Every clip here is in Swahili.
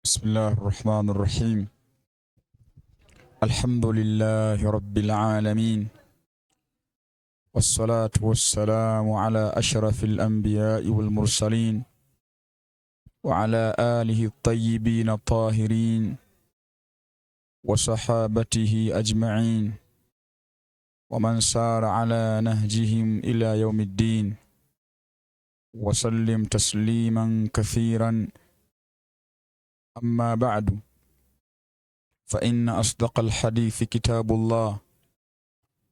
بسم الله الرحمن الرحيم. الحمد لله رب العالمين، والصلاة والسلام على أشرف الأنبياء والمرسلين وعلى آله الطيبين الطاهرين وصحابته أجمعين ومن سار على نهجهم إلى يوم الدين وسلم تسليما كثيرا. أما بعد، فإن أصدق الحديث كتاب الله،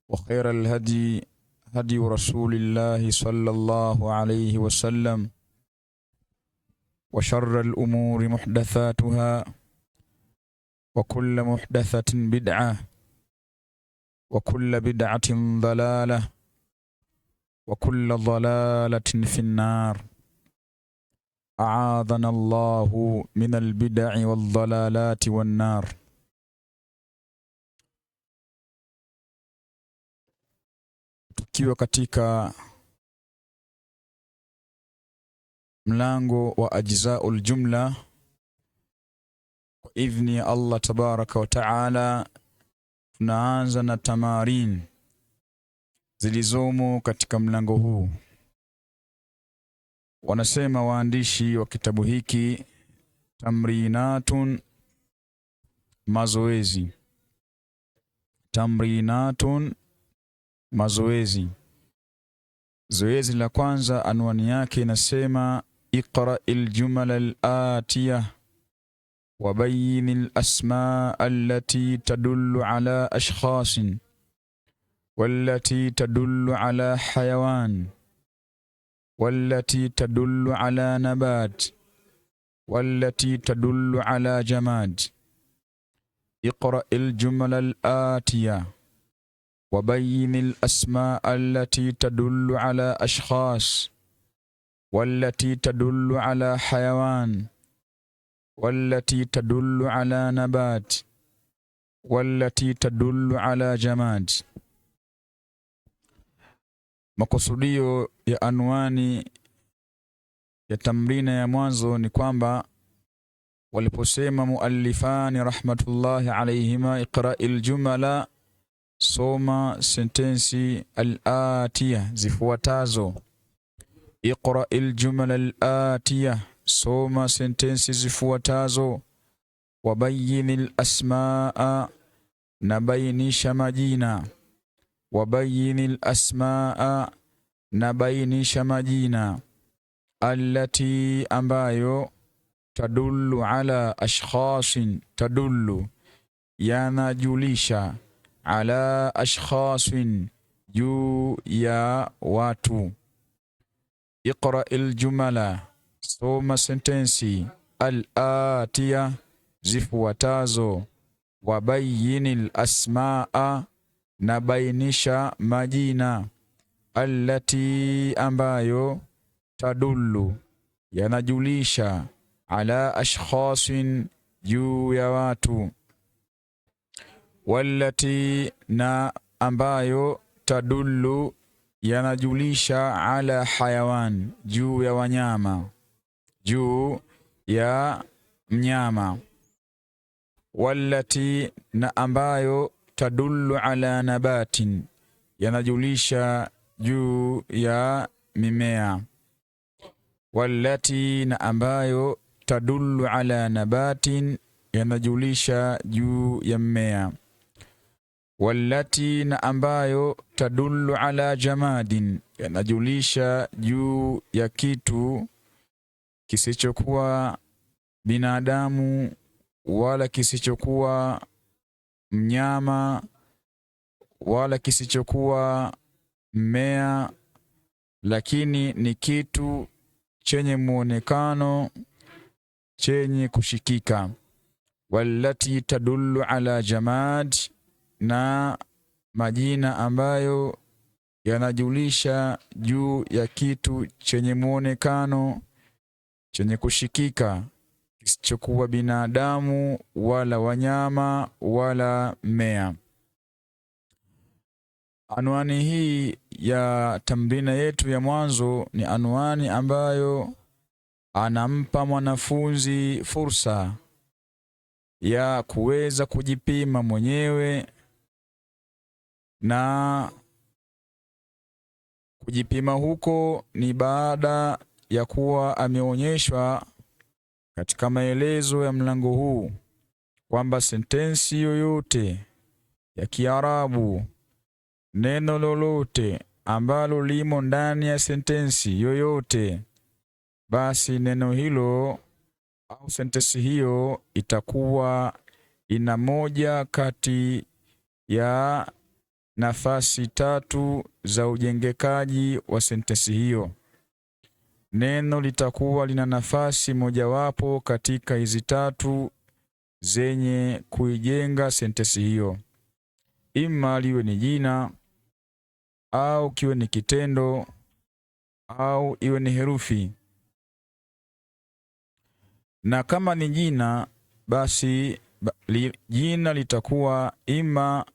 وخير الهدي هدي رسول الله صلى الله عليه وسلم، وشر الأمور محدثاتها، وكل محدثة بدعة، وكل بدعة ضلالة، وكل ضلالة في النار. أعاذنا الله من البدع والضلالات والنار. Tukiwa katika mlango wa ajzaul jumla, kwa idhni ya Allah tabaraka wa taala, tunaanza na tamarin zilizomo katika mlango huu. Wanasema waandishi wa kitabu hiki, tamrinatun, mazoezi. Tamrinatun, mazoezi. Zoezi la kwanza, anwani yake inasema iqra'il jumal al-atiyah wa bayyin al-asma' allati tadullu ala ashkhasin wallati tadullu ala hayawan wallati tadullu ala nabat wallati tadullu ala jamad. iqra'il jumal al-atiyah وبين الأسماء التي تدل على أشخاص والتي تدل على حيوان والتي تدل على نبات والتي تدل على جماد. Makusudio ya anwani ya tamrina ya mwanzo ni kwamba waliposema muallifani rahmatullahi alayhima iqra'il jumala, soma sentensi al-atiyah zifuatazo. Iqra'il jumal al-atiyah, soma sentensi zifuatazo. Wabayyinil asmaa, nabainisha majina. Wabayyinil asmaa, nabainisha majina. Allati, ambayo. Tadullu ala ashkhasin, tadullu, yanajulisha. Ala ashkhasin, juu ya watu. Iqra'il jumala, soma sentensi al-atiyah zifuatazo. Wabayyinil asmaa, nabainisha majina. Allati, ambayo. Tadullu, yanajulisha. Ala ashkhasin, juu ya watu. Wallati, na ambayo. Tadullu, yanajulisha. Ala hayawan, juu ya wanyama, juu ya mnyama. Wallati, na ambayo. Tadullu ala nabatin, yanajulisha juu ya mimea. Wallati, na ambayo. Tadullu ala nabatin, yanajulisha juu ya mmea. Wallati, na ambayo. Tadullu ala jamadin, yanajulisha juu ya kitu kisichokuwa binadamu wala kisichokuwa mnyama wala kisichokuwa mmea, lakini ni kitu chenye muonekano, chenye kushikika. Wallati tadullu ala jamad, na majina ambayo yanajulisha juu ya kitu chenye muonekano, chenye kushikika, kisichokuwa binadamu wala wanyama wala mmea. Anwani hii ya tamrina yetu ya mwanzo ni anwani ambayo anampa mwanafunzi fursa ya kuweza kujipima mwenyewe, na kujipima huko ni baada ya kuwa ameonyeshwa katika maelezo ya mlango huu kwamba sentensi yoyote ya Kiarabu, neno lolote ambalo limo ndani ya sentensi yoyote, basi neno hilo au sentensi hiyo itakuwa ina moja kati ya nafasi tatu za ujengekaji wa sentensi hiyo. Neno litakuwa lina nafasi mojawapo katika hizi tatu zenye kuijenga sentensi hiyo. Ima liwe ni jina, au kiwe ni kitendo, au iwe ni herufi. Na kama ni jina, basi jina litakuwa ima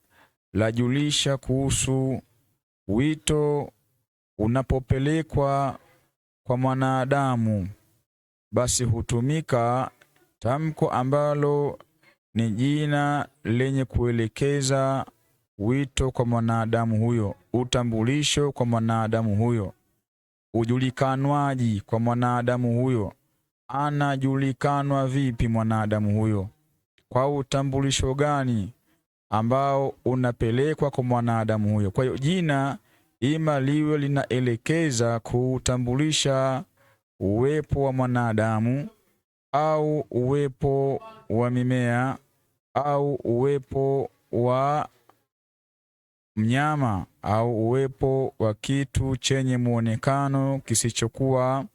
lajulisha kuhusu wito unapopelekwa kwa mwanadamu, basi hutumika tamko ambalo ni jina lenye kuelekeza wito kwa mwanadamu huyo, utambulisho kwa mwanadamu huyo, ujulikanwaji kwa mwanadamu huyo. Anajulikanwa vipi mwanadamu huyo? Kwa utambulisho gani ambao unapelekwa kwa mwanadamu huyo? Kwa hiyo jina ima liwe linaelekeza kutambulisha uwepo wa mwanadamu, au uwepo wa mimea, au uwepo wa mnyama, au uwepo wa kitu chenye muonekano kisichokuwa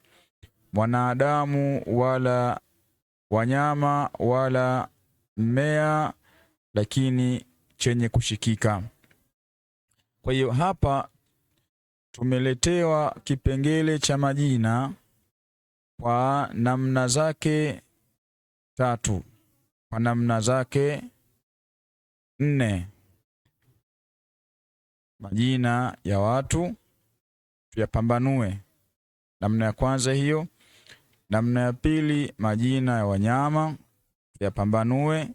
mwanadamu wala wanyama wala mmea, lakini chenye kushikika. Kwa hiyo hapa tumeletewa kipengele cha majina kwa namna zake tatu, kwa namna zake 4. Majina ya watu tuyapambanue. Namna ya kwanza hiyo. Namna ya pili, majina ya wanyama tuyapambanue,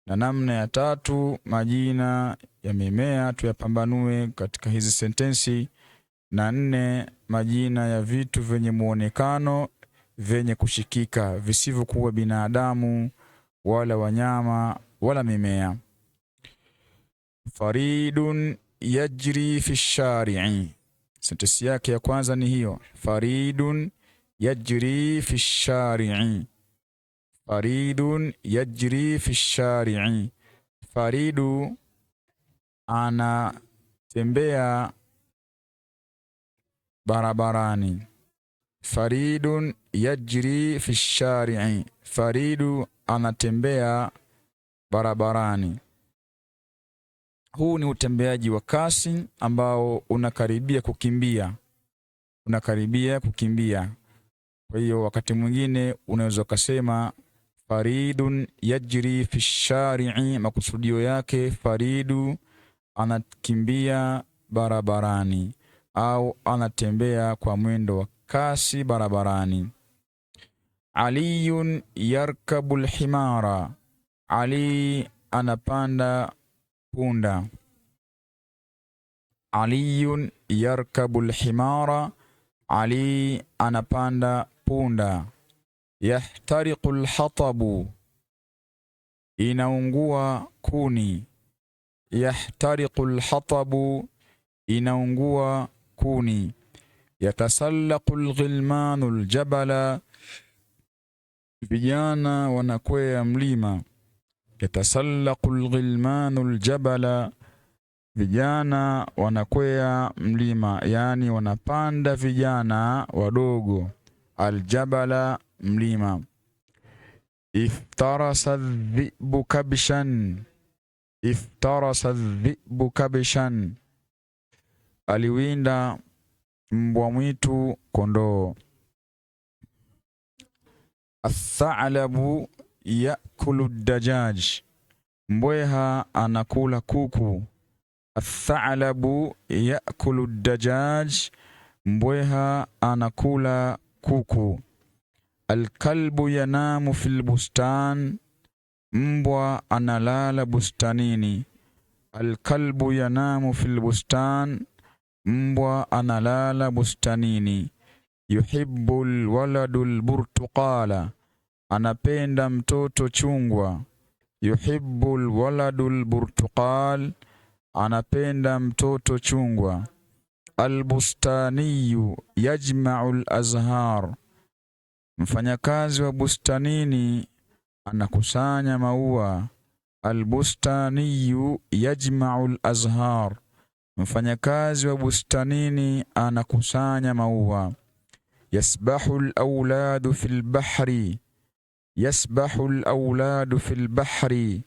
na namna ya tatu, majina ya mimea tuyapambanue katika hizi sentensi, na 4, majina ya vitu vyenye muonekano vyenye kushikika visivyokuwa binadamu wala wanyama wala mimea. Faridun yajri fi shari'i, sentensi yake ya kwanza ni hiyo. Faridun yajri fi shari'i. Faridun yajri fi shari'i. Faridu anatembea barabarani. Faridun yajri fi shari'i. Faridu anatembea barabarani. Huu ni utembeaji wa kasi ambao unakaribia kukimbia. Unakaribia kukimbia. Kwa hiyo wakati mwingine unaweza kusema faridun yajri fi shari'i, makusudio yake faridu anakimbia barabarani au anatembea kwa mwendo wa kasi barabarani. Aliyun yarkabul himara. Ali anapanda punda. Aliyun yarkabul himara. Ali anapanda punda. Yahtariqul hatabu. Inaungua kuni. Yahtariqul hatabu. Inaungua kuni. Yatasallaqul ghilmanul jabala. Vijana wanakwea mlima. Yatasallaqul ghilmanul jabala. Vijana wanakwea mlima, yani wanapanda vijana wadogo. Aljabala, mlima. Iftarasa dhi'bu kabshan. Iftarasa dhi'bu kabshan. Aliwinda mbwa mwitu kondoo. Athalabu yakulu dajaj. Mbweha anakula kuku. Athalabu yakulu dajaj. Mbweha anakula kuku. Alkalbu yanamu fil bustan. mbwa analala bustanini. Alkalbu yanamu fil bustan, mbwa analala bustanini. Yuhibbu alwaladu alburtuqala, anapenda mtoto chungwa. Yuhibbu alwaladu alburtuqal, anapenda mtoto chungwa. Albustaniyu yajma'u alazhar, mfanyakazi wa bustanini anakusanya maua. Albustaniyu yajma'u alazhar, mfanyakazi wa bustanini anakusanya maua. Yasbahu alawladu fil bahri, yasbahu alawladu fil bahri,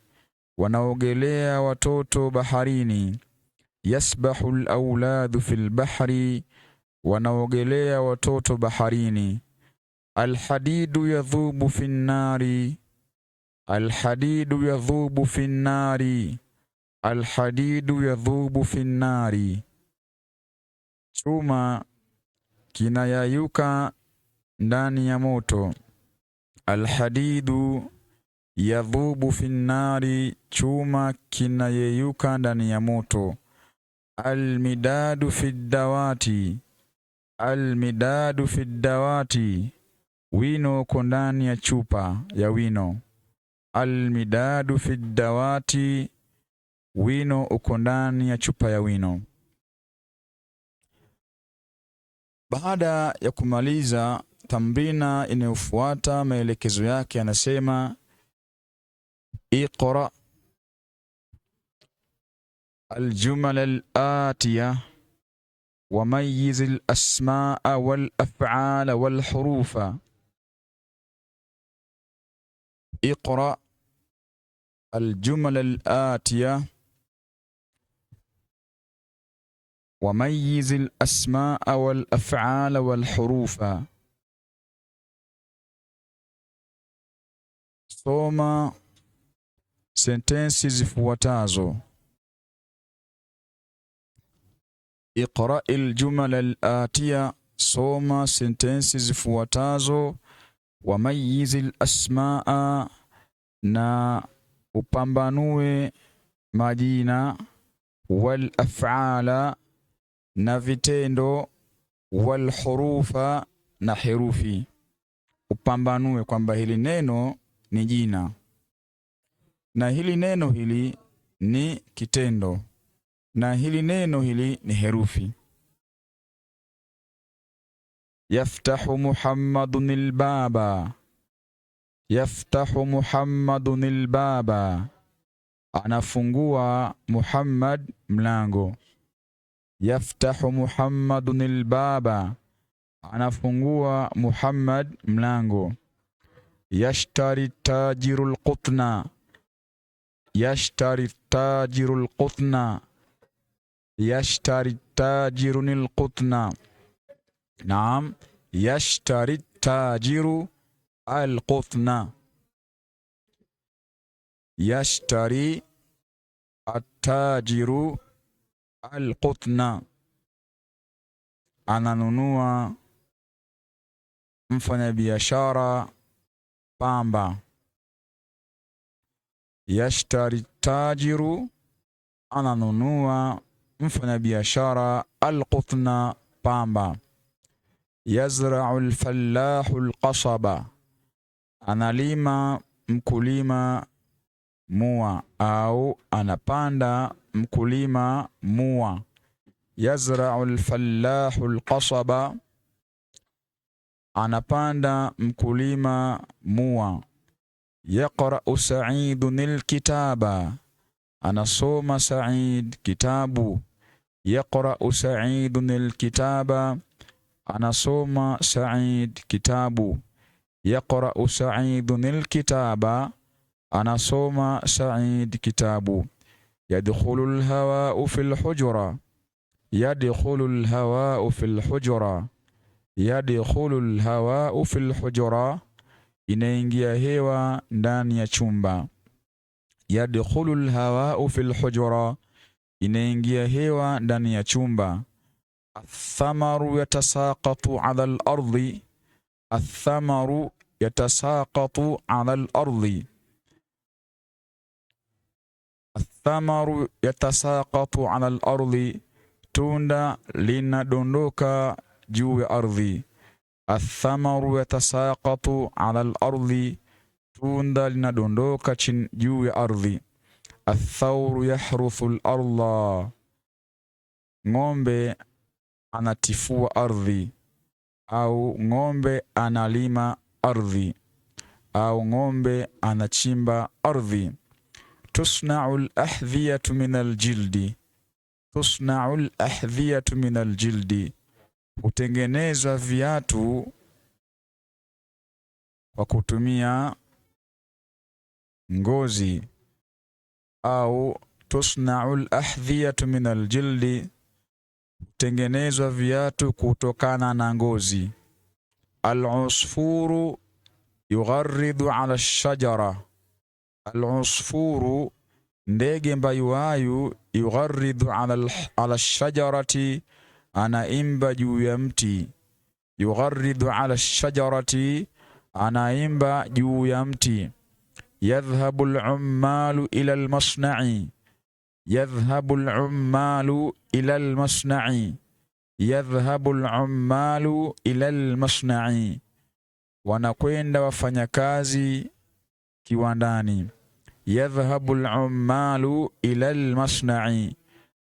wanaogelea watoto baharini. Yasbahu alawladu fil bahri, wanaogelea watoto baharini. Alhadidu yadhubu fin nari, alhadidu yadhubu fin nari, alhadidu yadhubu fin nari, chuma kinayayuka ndani ya moto. Alhadidu yadhubu fin nari, chuma kinayeyuka ndani ya moto. Almidadu fid dawati, almidadu fid dawati, wino uko ndani ya chupa ya wino. Almidadu fid dawati, wino uko ndani ya chupa ya wino. Baada ya kumaliza tamrina inayofuata, maelekezo yake anasema iqra الجمل الآتية وميز الأسماء والأفعال والحروف. اقرأ الجمل الآتية وميز الأسماء والأفعال والحروف. Soma sentensi zifuatazo. اقرأ الجمل الآتية, soma sentensi zifuatazo. وميز الأسماء, na upambanue majina. والأفعال, na vitendo. والحروف, na herufi. Upambanue kwamba hili neno ni jina na hili neno hili ni kitendo na hili neno hili ni herufi. Yaftahu Muhammadun albaba, yaftahu Muhammadun albaba, anafungua Muhammad mlango. Yaftahu Muhammadun albaba, anafungua Muhammad mlango. Yashtari tajiru alqutna, yashtari tajiru alqutna, yashtari tajiru alqutna. Naam, yashtari tajiru alqutna, yashtari atajiru alqutna, ananunua mfanyabiashara pamba. Yashtari tajiru, ananunua mfanyabiashara alqutna pamba. Yazra'u alfallahu alqasaba, analima mkulima mua au anapanda mkulima mua. Yazra'u alfallahu alqasaba, anapanda mkulima mua. Yaqra'u Sa'idun alkitaba, anasoma Sa'id kitabu. Yaqra'u Sa'idun alkitaba, anasoma Sa'id kitabu. Yaqra'u Sa'idun alkitaba, anasoma Sa'id kitabu. Yadkhulu alhawa'u fil hujra, yadkhulu alhawa'u fil hujra, yadkhulu alhawa'u fil hujra, inaingia hewa ndani ya chumba. Yadkhulu alhawa'u fil hujra, inaingia hewa ndani ya chumba. Athamaru yatasaqatu ala al-ardi, athamaru yatasaqatu ala al-ardi, Athamaru yatasaqatu ala al-ardi, tunda linadondoka juu ya ardhi. Athamaru yatasaqatu ala al-ardi, tunda linadondoka juu ya ardhi. Athawru yahruthu al-ardha, ng'ombe anatifua ardhi, au ng'ombe analima ardhi, au ng'ombe anachimba ardhi. Tusna'u al-ahdhiyatu min al-jildi, tusna'u al-ahdhiyatu min al-jildi, hutengenezwa viatu kwa kutumia ngozi. Au tusna'u al-ahdhiyatu min al-jildi, hutengenezwa viatu kutokana na ngozi. Al-usfuru yugharridu ala ash-shajara, al-usfuru ndege mbayuwayu, yugharridu ala ash-shajarati, anaimba juu ya mti. Yugharridu ala ash-shajarati, anaimba juu ya mti. Yadhhabu al-ummalu ila al-masna'i, yadhhabu al-ummalu ila al-masna'i, yadhhabu al-ummalu ila al-masna'i, wanakwenda wafanyakazi kiwandani. Yadhhabu al-ummalu ila al-masna'i,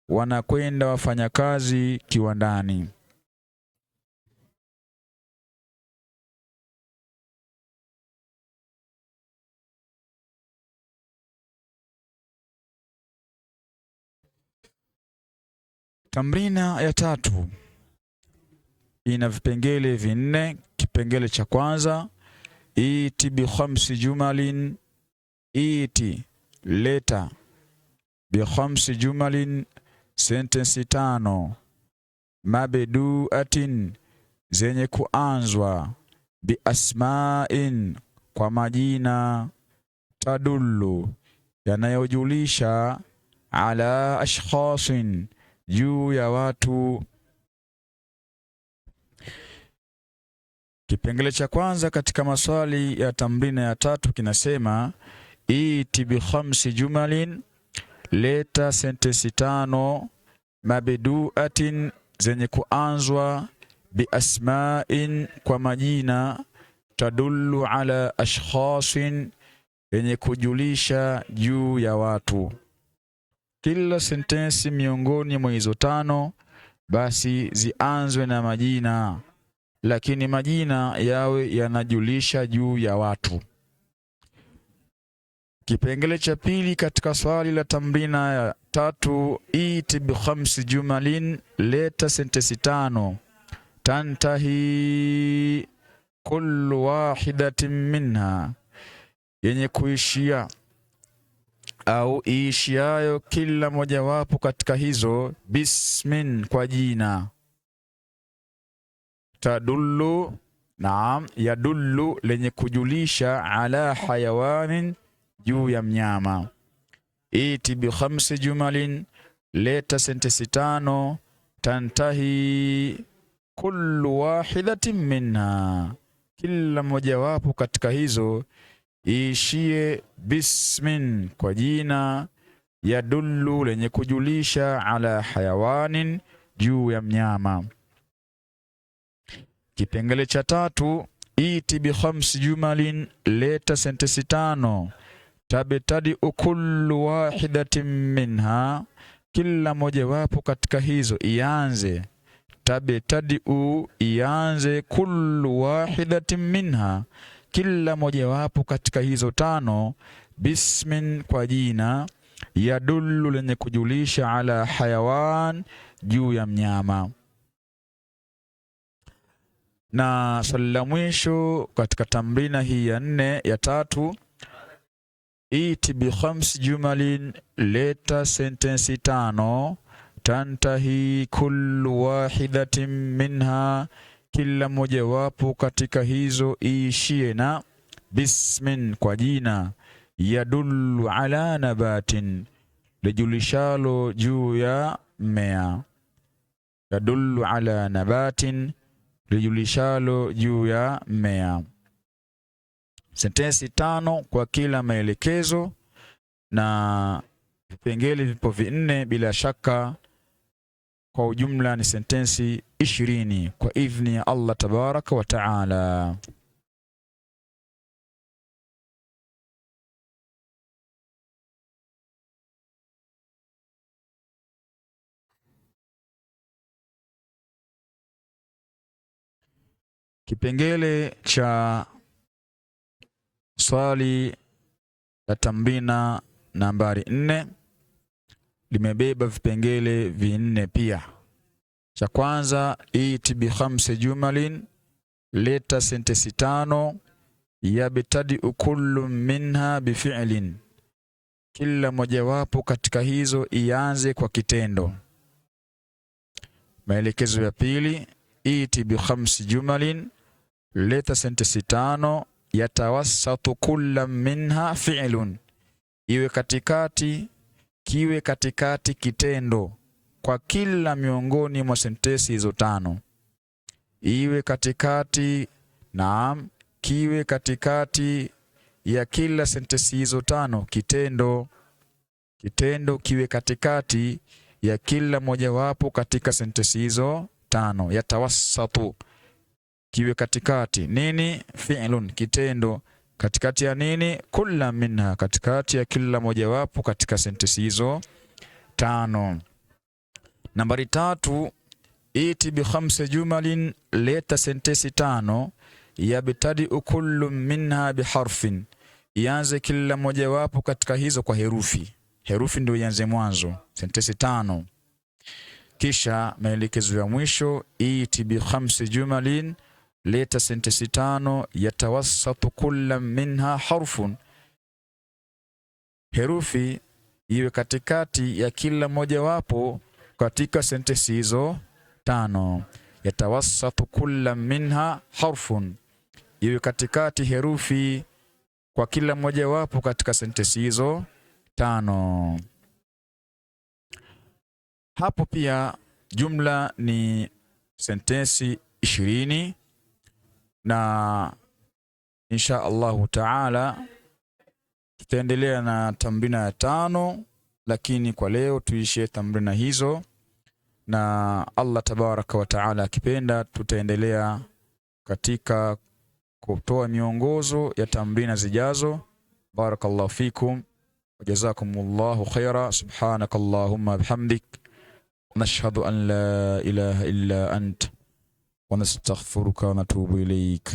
wanakwenda wafanyakazi kiwandani. Tamrina ya tatu ina vipengele vinne. Kipengele cha kwanza, iti bi khamsi jumalin, iti leta, bi khamsi jumalin sentensi tano, mabduatin zenye kuanzwa, bi asma'in kwa majina, tadullu yanayojulisha, ala ashkhasin juu ya watu. Kipengele cha kwanza katika maswali ya tamrina ya tatu kinasema, iti bi khamsi jumalin, leta sentensi tano, mabduatin zenye kuanzwa, bi asma'in kwa majina, tadullu ala ashkhasin yenye kujulisha juu ya watu. Kila sentensi miongoni mwa hizo tano basi zianzwe na majina, lakini majina yawe yanajulisha juu ya watu. Kipengele cha pili katika swali la tamrina ya tatu, iti bi khamsi jumalin, leta sentensi tano, tantahi kullu wahidatin minha, yenye kuishia au iishiayo kila mojawapo katika hizo, bismin kwa jina. Tadullu, naam, yadullu lenye kujulisha, ala hayawanin juu ya mnyama. Iti bi khamsi jumalin, leta sentensi tano, tantahi kullu wahidatin minha, kila mojawapo katika hizo iishie bismin kwa jina, yadullu lenye kujulisha, ala hayawanin juu ya mnyama. Kipengele cha tatu, iti bi khamsi jumalin, leta sentensi tano, tabtadi kullu wahidatin minha, kila mojawapo katika hizo ianze, tabtadi ianze, kullu wahidatin minha, kila mojawapo katika hizo tano, bismin kwa jina, yadullu lenye kujulisha, ala hayawan juu ya mnyama. Na swali la mwisho katika tamrina hii ya nne ya tatu, iti bi khamsi jumalin, leta sentensi tano, tantahi kullu wahidatin minha, kila mojawapo katika hizo iishie na bismin kwa jina, yadullu ala nabatin lijulishalo juu ya mmea. Yadullu ala nabatin lijulishalo juu ya mmea. Sentensi tano kwa kila maelekezo, na Vipengele vipo vinne bila shaka. Kwa ujumla ni sentensi 20 kwa idhni ya Allah tabaraka wa taala. Kipengele cha swali la tamrina nambari 4 limebeba vipengele vinne pia. Cha kwanza, iti bi khamsi jumalin, leta sentensi 5 yabtadi kullu minha bi fi'lin, kila mojawapo katika hizo ianze kwa kitendo. Maelekezo ya pili, iti bi khamsi jumalin, leta sentensi 5 yatawassatu kullu minha fi'lun, iwe katikati, kiwe katikati kitendo kwa kila miongoni mwa sentensi hizo 5. Iwe katikati, naam, kiwe katikati ya kila sentensi hizo 5 kitendo. Kitendo kiwe katikati ya kila mojawapo katika sentensi hizo 5. Yatawassatu, kiwe katikati nini? Fi'lun, kitendo. Katikati ya nini? Kulla minha, katikati ya kila mojawapo katika sentensi hizo 5. Nambari 3, iti bi khamsi jumalin, leta sentensi 5 yabtadi kullu minha bi harfin, ianze kila mojawapo katika hizo kwa herufi. Herufi ndio ianze mwanzo sentensi 5. Kisha maelekezo ya mwisho, iti bi khamsi jumalin, leta sentensi 5 yatawassatu kullu minha harfun, herufi iwe katikati ya kila mojawapo katika sentensi hizo 5. Yatawassatu kullu minha harfun, iwe katikati herufi kwa kila mojawapo katika sentensi hizo 5. Hapo pia jumla ni sentensi 20, na insha Allahu taala tutaendelea na tamrina ya 5, lakini kwa leo tuishie tamrina hizo, na Allah tabaraka wa taala akipenda tutaendelea katika kutoa miongozo ya tamrina zijazo. Barakallahu fikum wa jazakumullahu khaira. Subhanakallahumma bihamdik, nashhadu an la ilaha illa ant wa nastaghfiruka wa natubu ilayk.